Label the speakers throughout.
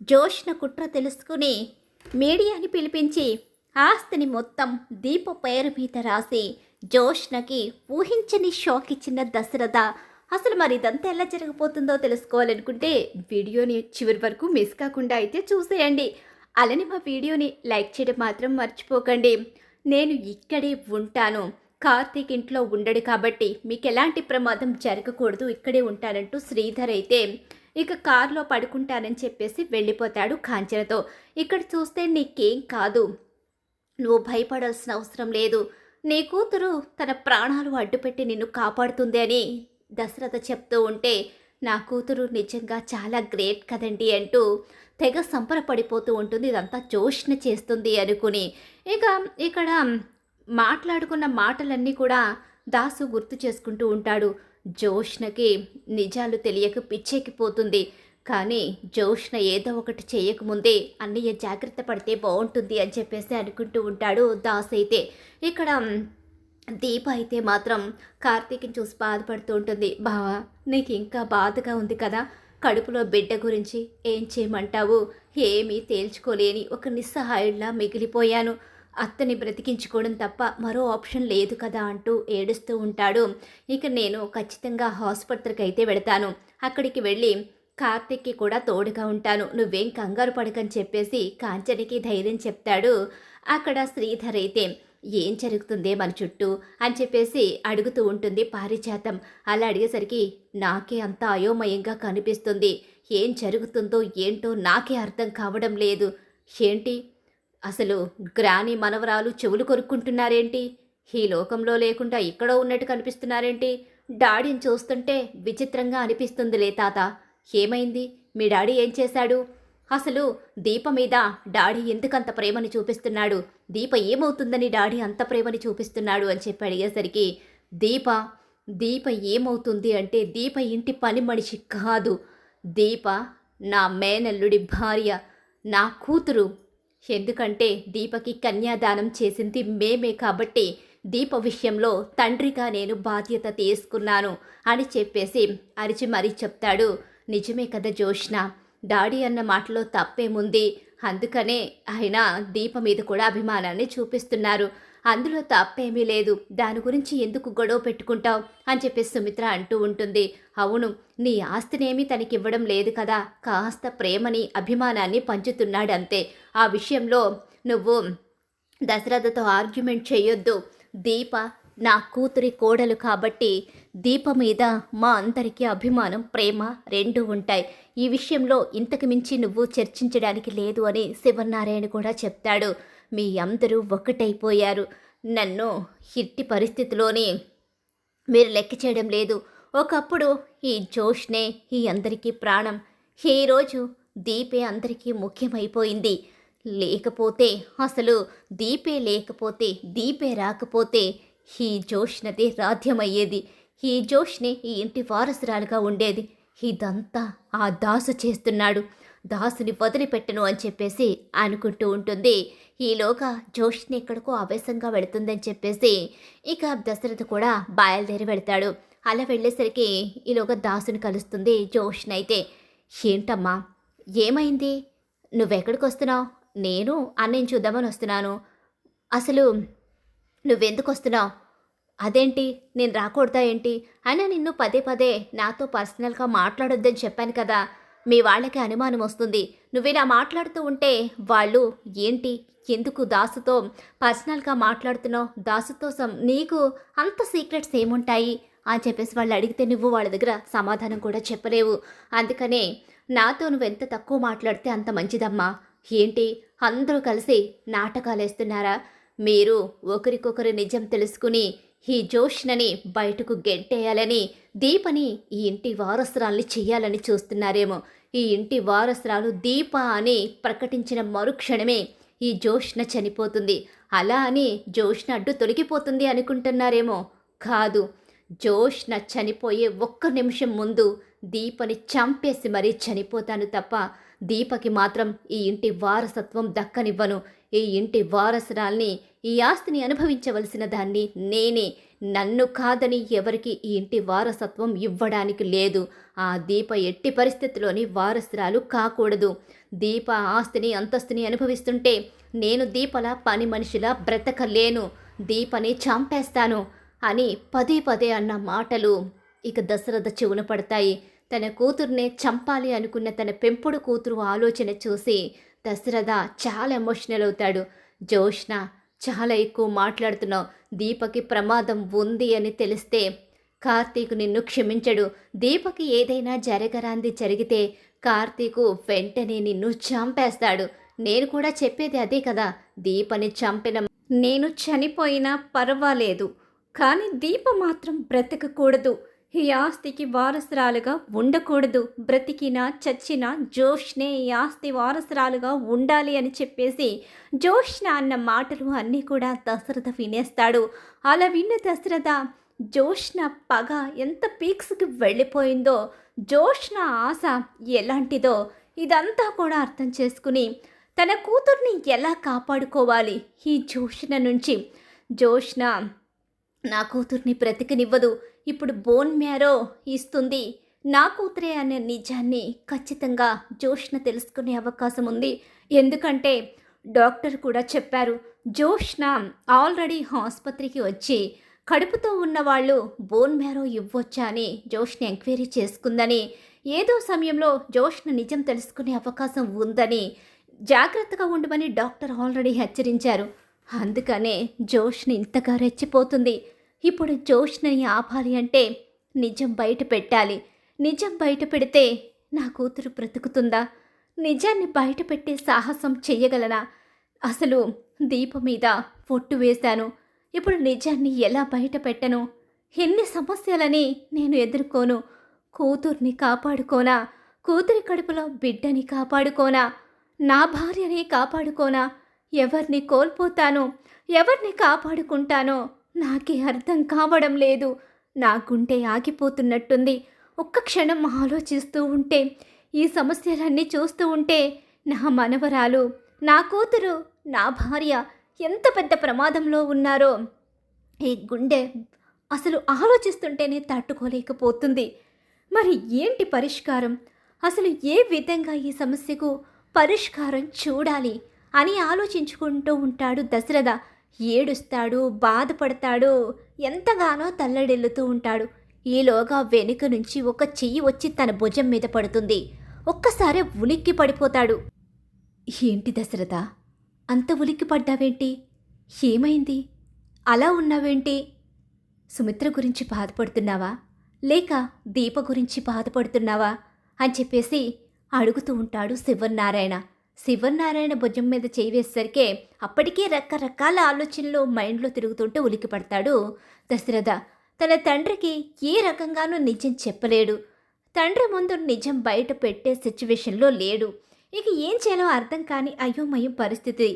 Speaker 1: జోష్న కుట్ర తెలుసుకుని మీడియాని పిలిపించి ఆస్తిని మొత్తం దీప పేరు మీద రాసి జోష్నకి ఊహించని షాక్ ఇచ్చిన దశరథ. అసలు మరి ఇదంతా ఎలా జరగబోతుందో తెలుసుకోవాలనుకుంటే వీడియోని చివరి వరకు మిస్ కాకుండా అయితే చూసేయండి. అలానే మా వీడియోని లైక్ చేయడం మాత్రం మర్చిపోకండి. నేను ఇక్కడే ఉంటాను, కార్తీక్ ఇంట్లో ఉండడు కాబట్టి మీకు ఎలాంటి ప్రమాదం జరగకూడదు, ఇక్కడే ఉంటానంటూ శ్రీధర్ అయితే ఇక కారులో పడుకుంటానని చెప్పేసి వెళ్ళిపోతాడు కాంచనతో. ఇక్కడ చూస్తే నీకేం కాదు, నువ్వు భయపడాల్సిన అవసరం లేదు, నీ కూతురు తన ప్రాణాలు అడ్డుపెట్టి నిన్ను కాపాడుతుంది అని దశరథ చెప్తూ ఉంటే, నా కూతురు నిజంగా చాలా గ్రేట్ కదండి అంటూ తెగ సంబరపడిపోతూ ఉంటుంది. ఇదంతా జోష్న చేస్తుంది అనుకుని ఇక ఇక్కడ మాట్లాడుకున్న మాటలన్నీ కూడా దాసు గుర్తు చేసుకుంటూ ఉంటాడు. జోష్నకి నిజాలు తెలియక పిచ్చెక్కిపోతుంది. కానీ జోష్న ఏదో ఒకటి చేయకముందే అన్నయ్య జాగ్రత్త పడితే బాగుంటుంది అని చెప్పేసి అనుకుంటూ ఉంటాడు దాస్ అయితే. ఇక్కడ దీప అయితే మాత్రం కార్తీక్ని చూసి బాధపడుతూ ఉంటుంది. బావా, నీకు ఇంకా బాధగా ఉంది కదా, కడుపులో బిడ్డ గురించి ఏం చేయమంటావు, ఏమీ తేల్చుకోలేని ఒక నిస్సహాయుడిలా మిగిలిపోయాను, అత్తని బ్రతికించుకోవడం తప్ప మరో ఆప్షన్ లేదు కదా అంటూ ఏడుస్తూ ఉంటాడు. ఇక నేను ఖచ్చితంగా ఆసుపత్రికి అయితే వెళతాను, అక్కడికి వెళ్ళి కార్తిక్కి కూడా తోడుగా ఉంటాను, నువ్వేం కంగారు పడకని చెప్పేసి కాంచనికి ధైర్యం చెప్తాడు. అక్కడ శ్రీధర్ అయితే ఏం జరుగుతుందే మన చుట్టూ అని చెప్పేసి అడుగుతూ ఉంటుంది పారిజాతం. అలా అడిగేసరికి నాకే అంత అయోమయంగా కనిపిస్తుంది, ఏం జరుగుతుందో ఏంటో నాకే అర్థం కావడం లేదు. ఏంటి అసలు గ్రాని మనవరాలు చెవులు కొరుక్కుంటున్నారేంటి, ఈ లోకంలో లేకుండా ఇక్కడో ఉన్నట్టు కనిపిస్తున్నారేంటి, డాడీని చూస్తుంటే విచిత్రంగా అనిపిస్తుందిలే తాత, ఏమైంది, మీ డాడీ ఏం చేశాడు, అసలు దీప మీద డాడీ ఎందుకంత ప్రేమని చూపిస్తున్నాడు, దీప ఏమవుతుందని డాడీ అంత ప్రేమని చూపిస్తున్నాడు అని చెప్పి అడిగేసరికి, దీప దీప ఏమవుతుంది అంటే దీప ఇంటి పని మనిషి కాదు, దీప నా మేనల్లుడి భార్య, నా కూతురు, ఎందుకంటే దీపకి కన్యాదానం చేసింది మేమే కాబట్టి దీప విషయంలో తండ్రిగా నేను బాధ్యత తీసుకున్నాను అని చెప్పేసి అరిచి మరీ చెప్తాడు. నిజమే కదా జోష్న, డాడీ అన్న మాటలో తప్పేముంది, అందుకనే ఆయన దీప మీద కూడా అభిమానాన్ని చూపిస్తున్నారు, అందులో తప్పేమీ లేదు, దాని గురించి ఎందుకు గొడవ పెట్టుకుంటావు అని చెప్పేసి సుమిత్ర అంటూ ఉంటుంది. అవును, నీ ఆస్తినేమీ తనకివ్వడం లేదు కదా, కాస్త ప్రేమని అభిమానాన్ని పంచుతున్నాడు అంతే, ఆ విషయంలో నువ్వు దశరథతో ఆర్గ్యుమెంట్ చేయొద్దు, దీప నా కూతురి కోడలు కాబట్టి దీప మీద మా అందరికీ అభిమానం ప్రేమ రెండూ ఉంటాయి, ఈ విషయంలో ఇంతకు మించి నువ్వు చర్చించడానికి లేదు అని శివనారాయణ కూడా చెప్తాడు. మీ అందరూ ఒకటైపోయారు, నన్ను ఇట్టి పరిస్థితిలోని మీరు లెక్క చేయడం లేదు, ఒకప్పుడు ఈ జోష్నే ఈ అందరికీ ప్రాణం, ఈరోజు దీపే అందరికీ ముఖ్యమైపోయింది, లేకపోతే అసలు దీపే లేకపోతే దీపే రాకపోతే ఈ జోష్నది రాధ్యమయ్యేది, ఈ జోష్ని ఈ ఇంటి వారసురాలుగా ఉండేది, ఇదంతా ఆ దాసు చేస్తున్నాడు, దాసుని వదిలిపెట్టను అని చెప్పేసి అనుకుంటూ ఉంటుంది. ఈలోగా జోష్ని ఎక్కడికో ఆవేశంగా వెళుతుందని చెప్పేసి ఇక దశరథ కూడా బయలుదేరి వెళ్తాడు. అలా వెళ్ళేసరికి ఈలోగా దాసుని కలుస్తుంది జోష్ని అయితే. ఏంటమ్మా ఏమైంది, నువ్వెక్కడికి వస్తున్నావు, నేను అన్నయ్యని చూద్దామని వస్తున్నాను, అసలు నువ్వెందుకు వస్తున్నావు, అదేంటి నేను రాకూడదా ఏంటి అయినా నిన్ను పదే పదే నాతో పర్సనల్గా మాట్లాడొద్దని చెప్పాను కదా, మీ వాళ్ళకి అనుమానం వస్తుంది, నువ్వు ఇలా మాట్లాడుతూ ఉంటే వాళ్ళు ఏంటి ఎందుకు దాసుతో పర్సనల్గా మాట్లాడుతున్నావు, దాసుతో నీకు అంత సీక్రెట్స్ ఏముంటాయి అని చెప్పేసి వాళ్ళు అడిగితే నువ్వు వాళ్ళ దగ్గర సమాధానం కూడా చెప్పలేవు, అందుకనే నాతో నువ్వెంత తక్కువ మాట్లాడితే అంత మంచిదమ్మా, ఏంటి అందరూ కలిసి నాటకాలు వేస్తున్నారా, మీరు ఒకరికొకరు నిజం తెలుసుకుని ఈ జోష్నని బయటకు గెంటేయాలని దీపని ఈ ఇంటి వారసురాల్ని చెయ్యాలని చూస్తున్నారేమో, ఈ ఇంటి వారసురాలు దీప అని ప్రకటించిన మరుక్షణమే ఈ జోష్న చనిపోతుంది, అలా అని జోష్న అడ్డు తొలగిపోతుంది అనుకుంటున్నారేమో, కాదు, జోష్న చనిపోయే ఒక్క నిమిషం ముందు దీపని చంపేసి మరీ చనిపోతాను తప్ప దీపకి మాత్రం ఈ ఇంటి వారసత్వం దక్కనివ్వను, ఈ ఇంటి వారసురాల్ని ఈ ఆస్తిని అనుభవించవలసిన దాన్ని నేనే. నన్ను కాదని ఎవరికి ఈ ఇంటి వారసత్వం ఇవ్వడానికి లేదు. ఆ దీప ఎట్టి పరిస్థితిలోని వారసురాలు కాకూడదు. దీప ఆస్తిని అంతస్తుని అనుభవిస్తుంటే నేను దీపలా పని మనిషిలా బ్రతకలేను. దీపని చంపేస్తాను అని పదే పదే అన్న మాటలు ఇక దశరథ చెవున పడతాయి. తన కూతుర్నే చంపాలి అనుకున్న తన పెంపుడు కూతురు ఆలోచన చూసి దశరథ చాలా ఎమోషనల్ అవుతాడు. జోష్న, చాలా ఎక్కువ మాట్లాడుతున్నావు. దీపకి ప్రమాదం ఉంది అని తెలిస్తే కార్తీక్ నిన్ను క్షమించడు. దీపకి ఏదైనా జరగరాంది జరిగితే కార్తీకు వెంటనే నిన్ను చంపేస్తాడు. నేను కూడా చెప్పేది అదే కదా. దీపని చంపిన నేను చనిపోయినా పర్వాలేదు, కానీ దీప మాత్రం బ్రతకకూడదు. ఈ ఆస్తికి వారసురాలుగా ఉండకూడదు. బ్రతికినా చచ్చినా జోష్నే ఈ ఆస్తి వారసురాలుగా ఉండాలి అని చెప్పేసి జోష్న అన్న మాటలు అన్నీ కూడా దశరథ వినేస్తాడు. అలా విన్న దశరథ జోష్న పగ ఎంత పీక్స్కి వెళ్ళిపోయిందో, జోష్న ఆశ ఎలాంటిదో ఇదంతా కూడా అర్థం చేసుకుని తన కూతుర్ని ఎలా కాపాడుకోవాలి ఈ జోష్న నుంచి. జోష్న నా కూతుర్ని బ్రతికనివ్వదు, ఇప్పుడు బోన్ మ్యారో ఇస్తుంది, నా కూతురే అనే నిజాన్ని ఖచ్చితంగా జోష్న తెలుసుకునే అవకాశం ఉంది. ఎందుకంటే డాక్టర్ కూడా చెప్పారు, జోష్న ఆల్రెడీ ఆసుపత్రికి వచ్చి కడుపుతో ఉన్నవాళ్ళు బోన్ మ్యారో ఇవ్వొచ్చా అని జోష్న ఎంక్వైరీ చేసుకుందని, ఏదో సమయంలో జోష్న నిజం తెలుసుకునే అవకాశం ఉందని జాగ్రత్తగా ఉండమని డాక్టర్ ఆల్రెడీ హెచ్చరించారు. అందుకనే జోష్ని ఇంతగా రెచ్చిపోతుంది. ఇప్పుడు జోష్నని ఆపాలి అంటే నిజం బయట పెట్టాలి. నిజం బయట పెడితే నా కూతురు బ్రతుకుతుందా? నిజాన్ని బయట పెట్టే సాహసం చెయ్యగలనా? అసలు దీప మీద పొట్టు వేశాను, ఇప్పుడు నిజాన్ని ఎలా బయట పెట్టను? ఎన్ని సమస్యలని నేను ఎదుర్కోను? కూతుర్ని కాపాడుకోనా? కూతురి కడుపులో బిడ్డని కాపాడుకోనా? నా భార్యని కాపాడుకోనా? ఎవరిని కోల్పోతానో, ఎవరిని కాపాడుకుంటానో నాకే అర్థం కావడం లేదు. నా గుండె ఆగిపోతున్నట్టుంది. ఒక్క క్షణం ఆలోచిస్తూ ఉంటే, ఈ సమస్యలన్నీ చూస్తూ ఉంటే నా మనవరాలు, నా కూతురు, నా భార్య ఎంత పెద్ద ప్రమాదంలో ఉన్నారో ఈ గుండె అసలు ఆలోచిస్తుంటేనే తట్టుకోలేకపోతుంది. మరి ఏంటి పరిష్కారం? అసలు ఏ విధంగా ఈ సమస్యకు పరిష్కారం చూడాలి అని ఆలోచించుకుంటూ ఉంటాడు దశరథ. ఏడుస్తాడు, బాధపడతాడు, ఎంతగానో తల్లడిల్లుతూ ఉంటాడు. ఈలోగా వెనుక నుంచి ఒక చెయ్యి వచ్చి తన భుజం మీద పడుతుంది. ఒక్కసారి ఉలిక్కి పడిపోతాడు. ఏంటి దశరథ, అంత ఉలిక్కి పడ్డావేంటి? ఏమైంది? అలా ఉన్నావేంటి? సుమిత్ర గురించి బాధపడుతున్నావా, లేక దీప గురించి బాధపడుతున్నావా అని చెప్పేసి అడుగుతూ ఉంటాడు శివనారాయణ. శివనారాయణ భుజం మీద చేయి వేసేసరికే అప్పటికే రకరకాల ఆలోచనలు మైండ్లో తిరుగుతుంటే ఉలికి పడతాడు దశరథ. తన తండ్రికి ఏ రకంగానూ నిజం చెప్పలేడు. తండ్రి ముందు నిజం బయట పెట్టే సిచ్యువేషన్లో లేడు. ఇక ఏం చేయాలో అర్థం కాని అయోమయం పరిస్థితి.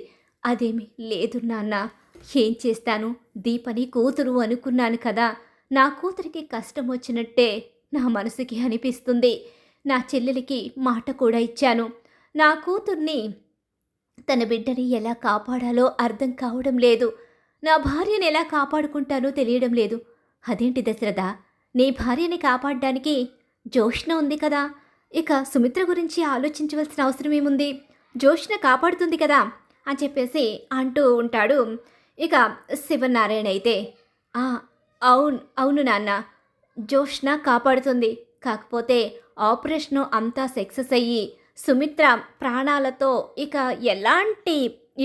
Speaker 1: అదేమి లేదు నాన్న, ఏం చేస్తాను? దీపని కూతురు అనుకున్నాను కదా. నా కూతురికి కష్టం వచ్చినట్టే నా మనసుకి అనిపిస్తుంది. నా చెల్లెలికి మాట కూడా ఇచ్చాను. నా కూతుర్ని, తన బిడ్డని ఎలా కాపాడాలో అర్థం కావడం లేదు. నా భార్యని ఎలా కాపాడుకుంటానో తెలియడం లేదు. అదేంటి దశరథ, నీ భార్యని కాపాడడానికి జోష్న ఉంది కదా, ఇక సుమిత్ర గురించి ఆలోచించవలసిన అవసరం ఏముంది? జోష్న కాపాడుతుంది కదా అని చెప్పేసి అంటూ ఉంటాడు. ఇక శివనారాయణ అయితే అవును అవును నాన్న, జోష్న కాపాడుతుంది. కాకపోతే ఆపరేషను అంతా సక్సెస్ అయ్యి సుమిత్ర ప్రాణాలతో ఇక ఎలాంటి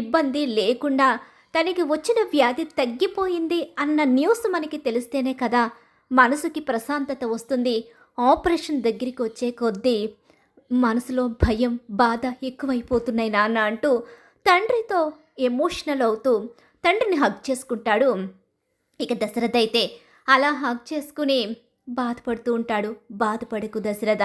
Speaker 1: ఇబ్బంది లేకుండా తనకి వచ్చిన వ్యాధి తగ్గిపోయింది అన్న న్యూస్ మనకి తెలిస్తేనే కదా మనసుకి ప్రశాంతత వస్తుంది. ఆపరేషన్ దగ్గరికి వచ్చే కొద్దీ మనసులో భయం, బాధ ఎక్కువైపోతున్నాయి నాన్న అంటూ తండ్రితో ఎమోషనల్ అవుతూ తండ్రిని హగ్ చేసుకుంటాడు. ఇక దశరథ అయితే అలా హగ్ చేసుకుని బాధపడుతూ ఉంటాడు. బాధపడకు దశరథ,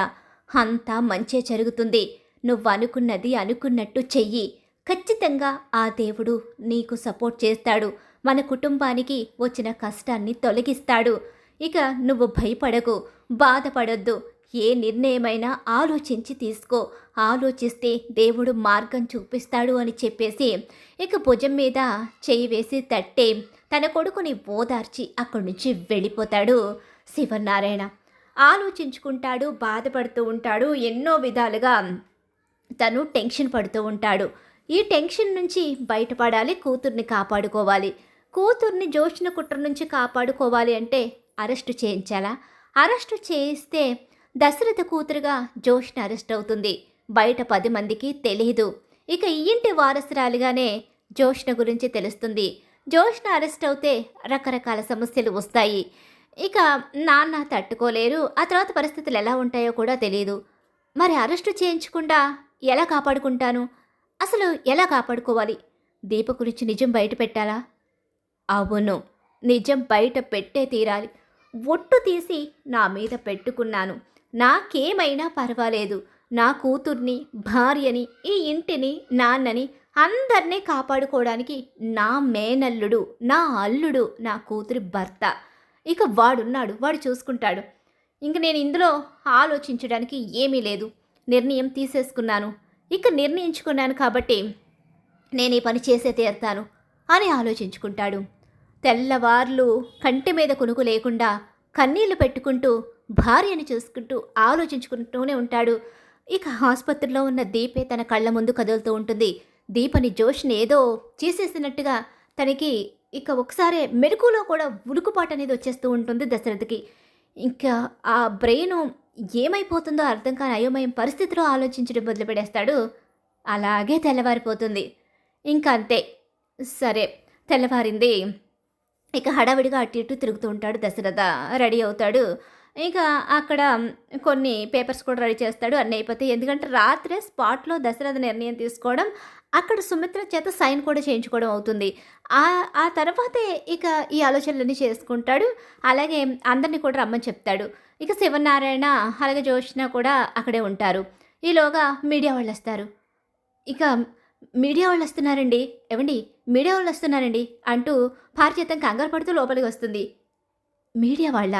Speaker 1: అంతా మంచే జరుగుతుంది. నువ్వు అనుకున్నది అనుకున్నట్టు చెయ్యి. ఖచ్చితంగా ఆ దేవుడు నీకు సపోర్ట్ చేస్తాడు. మన కుటుంబానికి వచ్చిన కష్టాన్ని తొలగిస్తాడు. ఇక నువ్వు భయపడకు, బాధపడొద్దు. ఏ నిర్ణయమైనా ఆలోచించి తీసుకో, ఆలోచిస్తే దేవుడు మార్గం చూపిస్తాడు అని చెప్పేసి ఇక భుజం మీద చెయ్యి వేసి తట్టే తన కొడుకుని ఓదార్చి అక్కడి నుంచి వెళ్ళిపోతాడు శివనారాయణ. ఆలోచించుకుంటాడు, బాధపడుతూ ఉంటాడు, ఎన్నో విధాలుగా తను టెన్షన్ పడుతూ ఉంటాడు. ఈ టెన్షన్ నుంచి బయటపడాలి, కూతుర్ని కాపాడుకోవాలి. కూతుర్ని జోష్న కుట్ర నుంచి కాపాడుకోవాలి అంటే అరెస్టు చేయించాలా? అరెస్టు చేయిస్తే దశరథ కూతురుగా జోష్న అరెస్ట్ అవుతుంది. బయట 10 మందికి తెలియదు. ఇక ఈ ఇంటి వారసురాలిగానే జోష్న గురించి తెలుస్తుంది. జోష్న అరెస్ట్ అవుతే రకరకాల సమస్యలు వస్తాయి. ఇక నాన్న తట్టుకోలేరు. ఆ తర్వాత పరిస్థితులు ఎలా ఉంటాయో కూడా తెలియదు. మరి అరెస్టు చేయించకుండా ఎలా కాపాడుకుంటాను? అసలు ఎలా కాపాడుకోవాలి? దీప గురించి నిజం బయట పెట్టాలా? అవును, నిజం బయట పెట్టే తీరాలి. ఒట్టు తీసి నా మీద పెట్టుకున్నాను. నాకేమైనా పర్వాలేదు. నా కూతుర్ని, భార్యని, ఈ ఇంటిని, నాన్నని అందరినీ కాపాడుకోవడానికి నా మేనల్లుడు, నా అల్లుడు, నా కూతురి భర్త. ఇక వాడున్నాడు, వాడు చూసుకుంటాడు. ఇంక నేను ఇందులో ఆలోచించడానికి ఏమీ లేదు. నిర్ణయం తీసేసుకున్నాను. ఇక నిర్ణయించుకున్నాను కాబట్టి నేను ఈ పని చేసే తీరుతాను అని ఆలోచించుకుంటాడు. తెల్లవార్లు కంటి మీద కునుకు లేకుండా కన్నీళ్లు పెట్టుకుంటూ భార్యని చూసుకుంటూ ఆలోచించుకుంటూనే ఉంటాడు. ఇక ఆసుపత్రిలో ఉన్న దీపే తన కళ్ళ ముందు కదులుతూ ఉంటుంది. దీపని జోష్ని ఏదో చేసేసినట్టుగా తనకి ఇక ఒకసారి మెరుకులో కూడా ఉలుకుపాటు అనేది వచ్చేస్తూ ఉంటుంది దశరథకి. ఇంకా ఆ బ్రెయిన్ ఏమైపోతుందో అర్థం కాని అయోమయం పరిస్థితిలో ఆలోచించడం మొదలుపెడేస్తాడు. అలాగే తెల్లవారిపోతుంది. ఇంకా అంతే. సరే, తెల్లవారింది. ఇక హడావిడిగా అటు ఇటు తిరుగుతూ ఉంటాడు దశరథ. రెడీ అవుతాడు. ఇక అక్కడ కొన్ని పేపర్స్ కూడా రెడీ చేస్తాడు. అన్నీ అయిపోతాయి. ఎందుకంటే రాత్రే స్పాట్లో దశరథ నిర్ణయం తీసుకోవడం, అక్కడ సుమిత్ర చేత సైన్ కూడా చేయించుకోవడం అవుతుంది. ఆ తర్వాతే ఇక ఈ ఆలోచనలన్నీ చేసుకుంటాడు. అలాగే అందరినీ కూడా రమ్మని చెప్తాడు. ఇక శివనారాయణ అలాగే జోష్న కూడా అక్కడే ఉంటారు. ఈలోగా మీడియా వాళ్ళు వస్తారు. ఇక మీడియా వాళ్ళు వస్తున్నారండి, ఏవండి మీడియా వాళ్ళు వస్తున్నారండి అంటూ పారిచేతం కంగారు పడుతూ లోపలికి వస్తుంది. మీడియా వాళ్ళ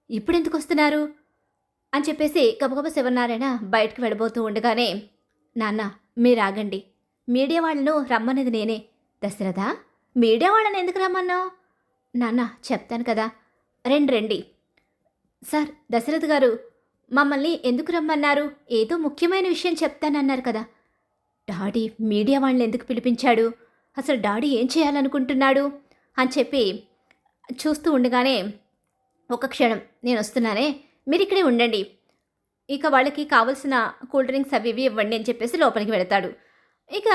Speaker 1: ఇప్పుడెందుకు వస్తున్నారు అని చెప్పేసి గబగబ శివనారాయణ బయటకు వెళ్ళబోతూ ఉండగానే, నాన్న మీరు ఆగండి, మీడియా వాళ్ళను రమ్మన్నది నేనే. దశరథ, మీడియా వాళ్ళని ఎందుకు రమ్మన్నావు? నాన్న చెప్తాను కదా, రండి. సార్, దశరథ్ గారు మమ్మల్ని ఎందుకు రమ్మన్నారు? ఏదో ముఖ్యమైన విషయం చెప్తానన్నారు కదా. డాడీ మీడియా వాళ్ళని ఎందుకు పిలిపించాడు? అసలు డాడీ ఏం చేయాలనుకుంటున్నాడు అని చెప్పి చూస్తూ ఉండగానే, ఒక క్షణం నేను వస్తున్నానే, మీరు ఇక్కడే ఉండండి, ఇక వాళ్ళకి కావలసిన కూల్ డ్రింక్స్ అవి ఇవి ఇవ్వండి అని చెప్పేసి లోపలికి వెళతాడు. ఇక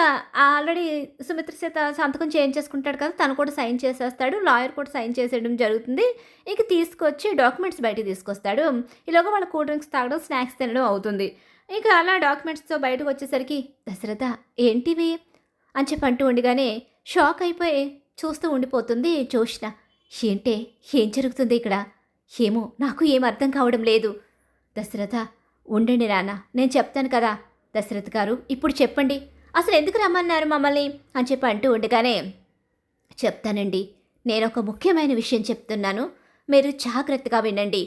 Speaker 1: ఆల్రెడీ సుమిత్ర చేత సంతకం చేయించేసుకుంటాడు కదా, తను కూడా సైన్ చేసేస్తాడు. లాయర్ కూడా సైన్ చేసేయడం జరుగుతుంది. ఇక తీసుకొచ్చి డాక్యుమెంట్స్ బయటకు తీసుకొస్తాడు. ఈలోగా వాళ్ళ కూల్ డ్రింక్స్ తాగడం, స్నాక్స్ తినడం అవుతుంది. ఇక అలా డాక్యుమెంట్స్తో బయటకు వచ్చేసరికి, దశరథ ఏంటివి అని చెప్పి అంటూ ఉండగానే షాక్ అయిపోయి చూస్తూ ఉండిపోతుంది జోష్న. ఏంటే, ఏం జరుగుతుంది ఇక్కడ? ఏమో నాకు ఏం అర్థం కావడం లేదు. దశరథ ఉండండి నాన్న, నేను చెప్తాను కదా. దశరథ్ గారు ఇప్పుడు చెప్పండి, అసలు ఎందుకు రమ్మన్నారు మమ్మల్ని అని చెప్పి అంటూ ఉండగానే, చెప్తానండి, నేను ఒక ముఖ్యమైన విషయం చెప్తున్నాను, మీరు జాగ్రత్తగా వినండి.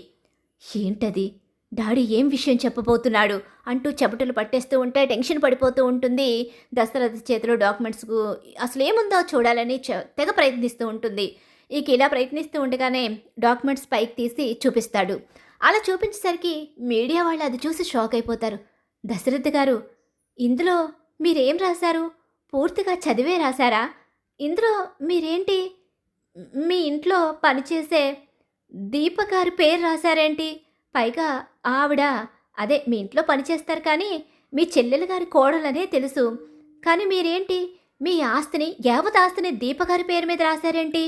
Speaker 1: ఏంటది? డాడీ ఏం విషయం చెప్పబోతున్నాడు అంటూ చెమటలు పట్టేస్తూ ఉంటే టెన్షన్ పడిపోతూ ఉంటుంది. దశరథ చేతిలో డాక్యుమెంట్స్కు అసలు ఏముందో చూడాలని తెగ ప్రయత్నిస్తూ ఉంటుంది. ఇక ఇలా ప్రయత్నిస్తూ ఉండగానే డాక్యుమెంట్స్ పైకి తీసి చూపిస్తాడు. అలా చూపించేసరికి మీడియా వాళ్ళు అది చూసి షాక్ అయిపోతారు. దశరథ గారు, ఇందులో మీరేం రాశారు? పూర్తిగా చదివే రాశారా? ఇందులో మీరేంటి మీ ఇంట్లో పనిచేసే దీపగారి పేరు రాశారేంటి? పైగా ఆవిడ అదే మీ ఇంట్లో పనిచేస్తారు కానీ మీ చెల్లెలు గారి కోడలనే తెలుసు. కానీ మీరేంటి మీ ఆస్తిని, యావత్ ఆస్తిని దీపగారి పేరు మీద రాశారేంటి?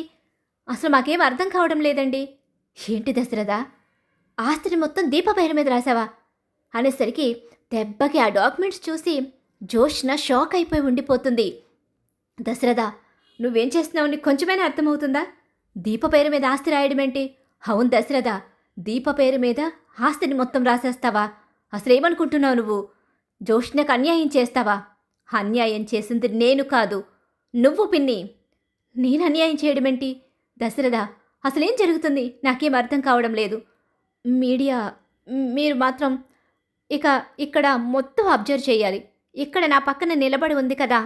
Speaker 1: అసలు మాకేం అర్థం కావడం లేదండి. ఏంటి దశరథ, ఆస్తిని మొత్తం దీప పేరు మీద రాసావా అనేసరికి దెబ్బకి ఆ డాక్యుమెంట్స్ చూసి జోష్న షాక్ అయిపోయి ఉండిపోతుంది. దశరథ, నువ్వేం చేస్తున్నావు నీకు కొంచెమైనా అర్థమవుతుందా? దీప పేరు మీద ఆస్తి రాయడం ఏంటి? అవును దశరథ, దీప పేరు మీద ఆస్తిని మొత్తం రాసేస్తావా? అసలేమనుకుంటున్నావు నువ్వు? జోష్నకు అన్యాయం చేస్తావా? అన్యాయం చేసింది నేను కాదు, నువ్వు పిన్ని. నేను అన్యాయం చేయడమేంటి? దశరథ, అసలేం జరుగుతుంది? నాకేం అర్థం కావడం లేదు. మీడియా మీరు మాత్రం ఇక ఇక్కడ మొత్తం అబ్జర్వ్ చేయాలి. ఇక్కడ నా పక్కన నిలబడి ఉంది కదా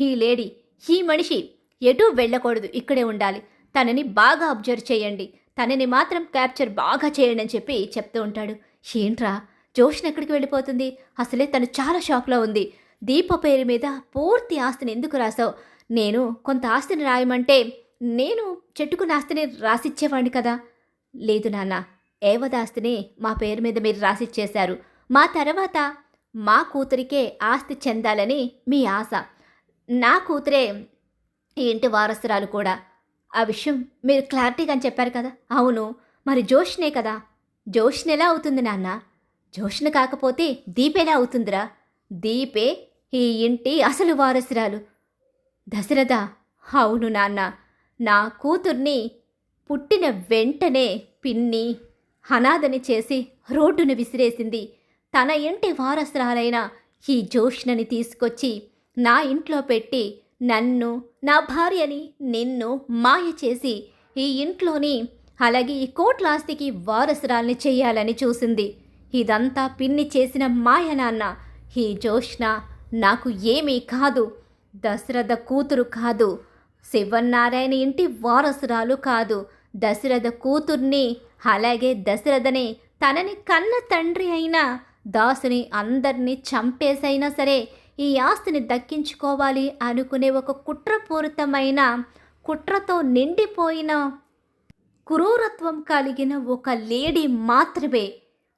Speaker 1: ఈ లేడీ, ఈ మనిషి ఎటూ వెళ్ళకూడదు, ఇక్కడే ఉండాలి. తనని బాగా అబ్జర్వ్ చేయండి, తనని మాత్రం క్యాప్చర్ బాగా చేయండి అని చెప్పి చెప్తూ ఉంటాడు. ఏంట్రా జోష్న ఎక్కడికి వెళ్ళిపోతుంది? అసలే తను చాలా షాక్లో ఉంది. దీప పేరు మీద పూర్తి ఆస్తిని ఎందుకు రాసావు? నేను కొంత ఆస్తిని రాయమంటే నేను చెట్టుకున్న ఆస్తిని రాసిచ్చేవాడిని కదా. లేదు నాన్న, ఏవదాస్తిని మా పేరు మీద మీరు రాసిచ్చేశారు. మా తర్వాత మా కూతురికే ఆస్తి చెందాలని మీ ఆశ. నా కూతురే ఈ ఇంటి వారసురాలు కూడా. ఆ విషయం మీరు క్లారిటీగా చెప్పారు కదా. అవును, మరి జోష్నే కదా. జోష్న ఎలా అవుతుంది నాన్న? జోష్న కాకపోతే దీపేలా అవుతుందిరా? దీపే ఈ ఇంటి అసలు వారసురాలు. దశరథ, అవును నాన్న, నా కూతుర్ని పుట్టిన వెంటనే పిన్ని అనాథని చేసి రోడ్డును విసిరేసింది. తన ఇంటి వారసురాలైన ఈ జోష్నని తీసుకొచ్చి నా ఇంట్లో పెట్టి నన్ను, నా భార్యని, నిన్ను మాయ చేసి ఈ ఇంట్లోని అలాగే ఈ కోట్ల ఆస్తికి వారసురాల్ని చెయ్యాలని చూసింది. ఇదంతా పిన్ని చేసిన మాయ నాన్న. ఈ జోష్న నాకు ఏమీ కాదు, దశరథ కూతురు కాదు, శివనారాయణ ఇంటి వారసురాలు కాదు. దశరథ కూతుర్ని అలాగే దశరథని తనని కన్న తండ్రి అయిన దాసుని అందరినీ చంపేసైనా సరే ఈ ఆస్తిని దక్కించుకోవాలి అనుకునే ఒక కుట్రపూరితమైన, కుట్రతో నిండిపోయిన, క్రూరత్వం కలిగిన ఒక లేడీ మాత్రమే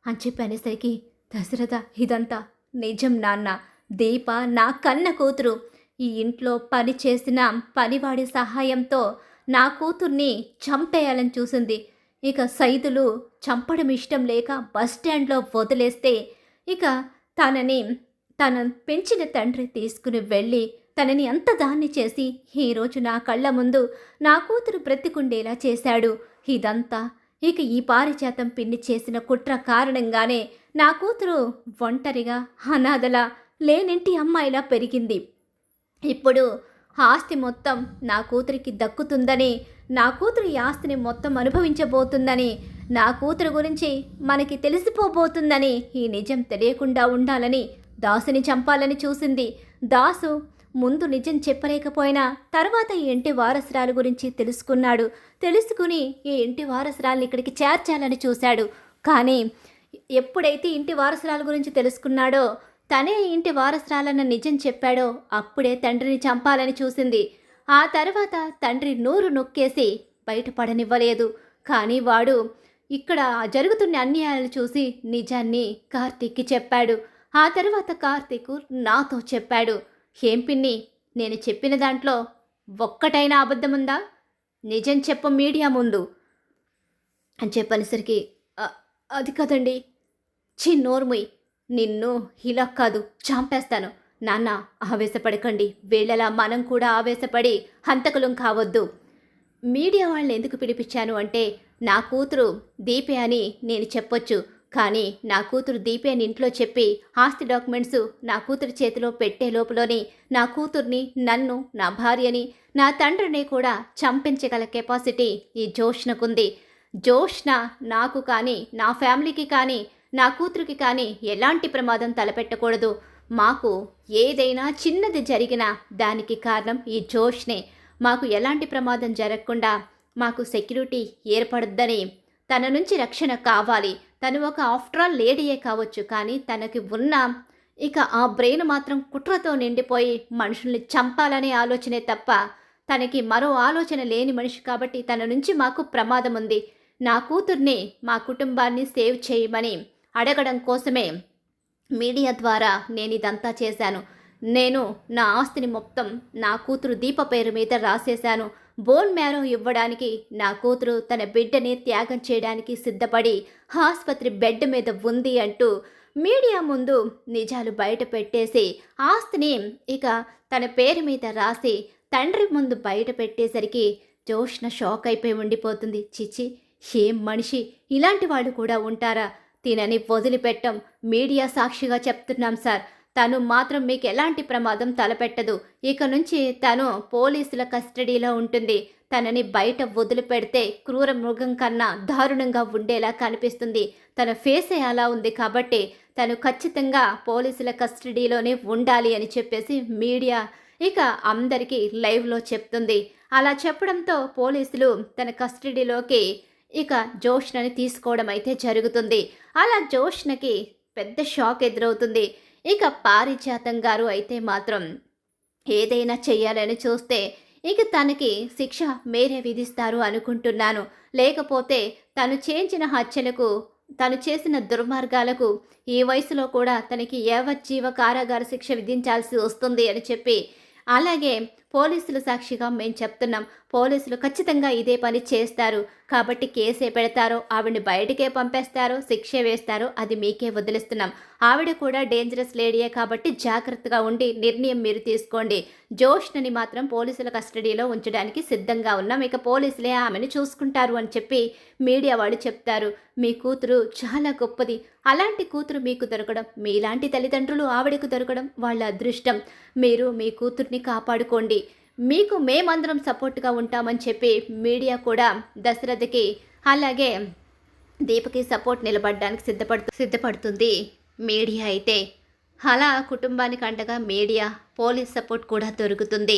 Speaker 1: అని చెప్పి అనేసరికి, దశరథ ఇదంతా నిజం నాన్న. దీప నా కన్న కూతురు. ఈ ఇంట్లో పని చేసిన పనివాడి సహాయంతో నా కూతుర్ని చంపేయాలని చూసింది. ఇక సైదులు చంపడం ఇష్టం లేక బస్టాండ్లో వదిలేస్తే ఇక తన పెంచిన తండ్రి తీసుకుని వెళ్ళి తనని అంత దాన్ని చేసి ఈరోజు నా కళ్ళ ముందు నా కూతురు బ్రతికుండేలా చేశాడు. ఇదంతా ఇక ఈ పారిజాతం పిన్ని చేసిన కుట్ర కారణంగానే నా కూతురు ఒంటరిగా అనాథలా లేనింటి అమ్మాయిలా పెరిగింది. ఇప్పుడు ఆస్తి మొత్తం నా కూతురికి దక్కుతుందని, నా కూతురు ఈ ఆస్తిని మొత్తం అనుభవించబోతుందని, నా కూతురు గురించి మనకి తెలిసిపోబోతుందని, ఈ నిజం తెలియకుండా ఉండాలని దాసుని చంపాలని చూసింది. దాసు ముందు నిజం చెప్పలేకపోయినా తర్వాత ఈ ఇంటి వారసురాలు గురించి తెలుసుకున్నాడు. తెలుసుకుని ఈ ఇంటి వారసురాల్ని ఇక్కడికి చేర్చాలని చూశాడు. కానీ ఎప్పుడైతే ఇంటి వారసురాలు గురించి తెలుసుకున్నాడో, తనే ఇంటి వారసురాలన్న నిజం చెప్పాడో, అప్పుడే తండ్రిని చంపాలని చూసింది. ఆ తర్వాత తండ్రి నోరు నొక్కేసి బయటపడనివ్వలేదు. కానీ వాడు ఇక్కడ జరుగుతున్న అన్యాయాలు చూసి నిజాన్ని కార్తీక్కి చెప్పాడు. ఆ తర్వాత కార్తీక్ నాతో చెప్పాడు. ఏం పిన్ని, నేను చెప్పిన దాంట్లో ఒక్కటైనా అబద్ధముందా? నిజం చెప్పు మీడియా ముందు అని చెప్పనేసరికి, అది కదండి. నోర్ముయ్, నిన్ను ఇలా కాదు చంపేస్తాను. నాన్న ఆవేశపడకండి, వీళ్ళలా మనం కూడా ఆవేశపడి హంతకులం కావద్దు. మీడియా వాళ్ళని ఎందుకు పిలిపించాను అంటే, నా కూతురు దీపే అని నేను చెప్పొచ్చు. కానీ నా కూతురు దీపే అని ఇంట్లో చెప్పి ఆస్తి డాక్యుమెంట్స్ నా కూతురి చేతిలో పెట్టే లోపలని నా కూతుర్ని, నన్ను, నా భార్యని, నా తండ్రిని కూడా చంపించగల కెపాసిటీ ఈ జోష్నకుంది. జోష్న నాకు కానీ, నా ఫ్యామిలీకి కానీ, నా కూతురికి కానీ ఎలాంటి ప్రమాదం తలపెట్టకూడదు. మాకు ఏదైనా చిన్నది జరిగినా దానికి కారణం ఈ జోష్నే. మాకు ఎలాంటి ప్రమాదం జరగకుండా మాకు సెక్యూరిటీ ఏర్పడద్దని, తన నుంచి రక్షణ కావాలి. తను ఒక ఆఫ్టర్ ఆల్ లేడీయే కావచ్చు, కానీ తనకి ఉన్న ఇక ఆ బ్రెయిన్ మాత్రం కుట్రతో నిండిపోయి మనుషుల్ని చంపాలనే ఆలోచనే తప్ప తనకి మరో ఆలోచన లేని మనిషి. కాబట్టి తన నుంచి మాకు ప్రమాదం ఉంది. నా కూతుర్ని, మా కుటుంబాన్ని సేవ్ చేయమని అడగడం కోసమే మీడియా ద్వారా నేను ఇదంతా చేశాను. నేను నా ఆస్తిని మొత్తం నా కూతురు దీప పేరు మీద రాసేశాను. బోన్ మ్యారో ఇవ్వడానికి నా కూతురు తన బిడ్డని త్యాగం చేయడానికి సిద్ధపడి ఆసుపత్రి బెడ్ మీద ఉంది అంటూ మీడియా ముందు నిజాలు బయట పెట్టేసి ఆస్తిని ఇక తన పేరు మీద రాసి తండ్రి ముందు బయట పెట్టేసరికి జోష్న షాక్ అయిపోయి ఉండిపోతుంది. చిచి, ఏం మనిషి, ఇలాంటి వాళ్ళు కూడా ఉంటారా? తినని వదిలిపెట్టం. మీడియా సాక్షిగా చెప్తున్నాం సార్, తను మాత్రం మీకు ఎలాంటి ప్రమాదం తలపెట్టదు. ఇక నుంచి తను పోలీసుల కస్టడీలో ఉంటుంది. తనని బయట వదిలిపెడితే క్రూర మృగం కన్నా దారుణంగా ఉండేలా కనిపిస్తుంది. తన ఫేసే అలా ఉంది కాబట్టి తను ఖచ్చితంగా పోలీసుల కస్టడీలోనే ఉండాలి అని చెప్పేసి మీడియా ఇక అందరికీ లైవ్లో చెప్తుంది. అలా చెప్పడంతో పోలీసులు తన కస్టడీలోకి ఇక జోష్నని తీసుకోవడం అయితే జరుగుతుంది. అలా జోష్నకి పెద్ద షాక్ ఎదురవుతుంది. ఇక పారిజాతం గారు అయితే మాత్రం ఏదైనా చెయ్యాలని చూస్తే ఇక తనకి శిక్ష మేరే విధిస్తారు అనుకుంటున్నాను. లేకపోతే తను చేయించిన హత్యలకు, తను చేసిన దుర్మార్గాలకు ఈ వయసులో కూడా తనకి యావజ్జీవ కారాగార శిక్ష విధించాల్సి వస్తుంది అని చెప్పి, అలాగే పోలీసులు సాక్షిగా మేము చెప్తున్నాం, పోలీసులు ఖచ్చితంగా ఇదే పని చేస్తారు కాబట్టి కేసే పెడతారో, ఆవిడని బయటికే పంపేస్తారో, శిక్షే వేస్తారో అది మీకే వదిలిస్తున్నాం. ఆవిడ కూడా డేంజరస్ లేడీయే కాబట్టి జాగ్రత్తగా ఉండి నిర్ణయం మీరు తీసుకోండి. జోష్నని మాత్రం పోలీసుల కస్టడీలో ఉంచడానికి సిద్ధంగా ఉన్నాం, ఇక పోలీసులే ఆమెను చూసుకుంటారు అని చెప్పి మీడియా వాళ్ళు చెప్తారు. మీ కూతురు చాలా గొప్పది, అలాంటి కూతురు మీకు దొరకడం, మీలాంటి తల్లిదండ్రులు ఆవిడకు దొరకడం వాళ్ళ అదృష్టం. మీరు మీ కూతుర్ని కాపాడుకోండి, మీకు మేమందరం సపోర్ట్గా ఉంటామని చెప్పి మీడియా కూడా దశరథకి అలాగే దీపకి సపోర్ట్ నిలబడడానికి సిద్ధపడుతుంది. మీడియా అయితే అలా కుటుంబానికి అండగా మీడియా పోలీస్ సపోర్ట్ కూడా దొరుకుతుంది.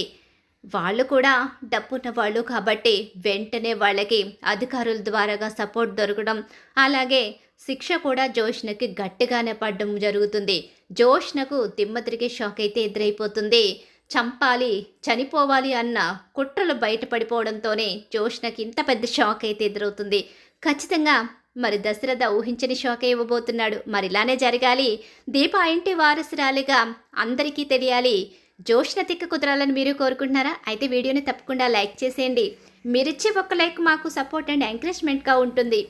Speaker 1: వాళ్ళు కూడా డబ్బున్న వాళ్ళు కాబట్టి వెంటనే వాళ్ళకి అధికారుల ద్వారాగా సపోర్ట్ దొరకడం, అలాగే శిక్ష కూడా జోష్నకి గట్టిగానే పడడం జరుగుతుంది. జోష్నకు దిమ్మ తిరిగే షాక్ అయితే ఎదురైపోతుంది. చంపాలి, చనిపోవాలి అన్న కుట్రలు బయటపడిపోవడంతోనే జోష్నకి ఇంత పెద్ద షాక్ అయితే ఎదురవుతుంది. ఖచ్చితంగా మరి దశరథ ఊహించని షాక్ ఇవ్వబోతున్నాడు. మరి ఇలానే జరగాలి, దీప ఇంటి వారసురాలిగా అందరికీ తెలియాలి, జోష్న తిక్క కుదరాలని మీరు కోరుకుంటున్నారా? అయితే వీడియోని తప్పకుండా లైక్ చేసేయండి. మీరిచ్చే ఒక్క లైక్ మాకు సపోర్ట్ అండ్ ఎంకరేజ్మెంట్గా ఉంటుంది.